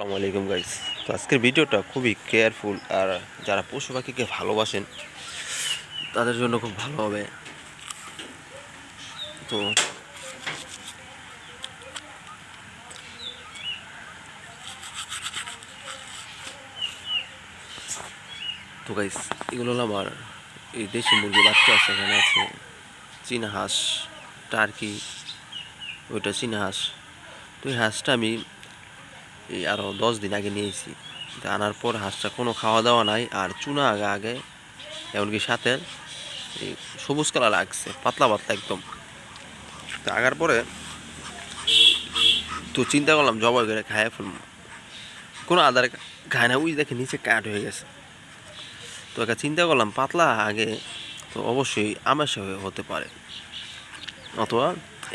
আসসালামু আলাইকুম গাইস। তো আজকের ভিডিওটা খুবই কেয়ারফুল, আর যারা পশু পাখিকে ভালোবাসেন তাদের জন্য খুব ভালো হবে। তো তো গাইস, এগুলো হলো আমার এই দেশি মুরগি বাচ্চা আছে, এখানে আছে চীনা হাঁস, টার্কি, ওইটা চীনা হাঁস। তো এই হাঁসটা আমি এই আরও 10 দিন আগে নিয়েছি। তো আনার পর হাঁসটা কোনো খাওয়া দাওয়া নাই, আর চুনা আগে আগে, এমনকি সাথে এই সবুজ কালার লাগছে, পাতলা পাতলা একদম। তো আগার পরে তো চিন্তা করলাম জবাই করে খাইয়ে ফেলবো, কোনো আদার খায় না, ওই দেখে নিচে কাট হয়ে গেছে। তো একটা চিন্তা করলাম পাতলা আগে, তো অবশ্যই আমাশা হতে পারে, অথবা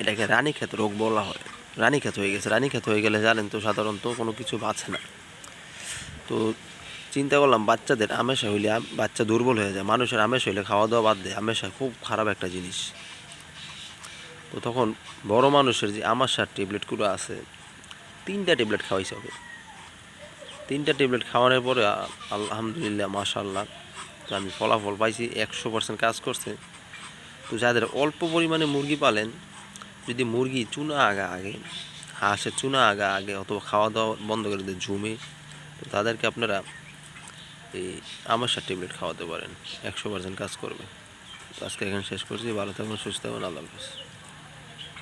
এটাকে রানীক্ষেত রোগ বলা হয়। রানীক্ষেত হয়ে গেছে, রানীক্ষেত হয়ে গেলে জানেন তো সাধারণত কোনো কিছু বাঁচে না। তো চিন্তা করলাম বাচ্চাদের আমেশা হইলে বাচ্চা দুর্বল হয়ে যায়, মানুষের আমেশা হইলে খাওয়া দাওয়া বাদ দেয়, আমেশা খুব খারাপ একটা জিনিস। তো তখন বড় মানুষের যে আমাশার ট্যাবলেটগুলো আছে, 3টা ট্যাবলেট খাওয়াইছে হবে। 3টা ট্যাবলেট খাওয়ানোর পরে আলহামদুলিল্লাহ মাশাআল্লাহ, তো আমি ফলাফল পাইছি, 100% কাজ করছে। তো যাদের অল্প পরিমাণে মুরগি পালেন, যদি মুরগি চুনা আগা আগে, হাঁসের চুনা আগা আগে, অথবা খাওয়া দাওয়া বন্ধ করে দেয় ঝুমে, তো তাদেরকে আপনারা এই আমাশার ট্যাবলেট খাওয়াতে পারেন, 100% কাজ করবে। তো আজকে এখানে শেষ করছি, ভালো থাকুন, সুস্থ থাকুন, আল্লাহ হাফেজ।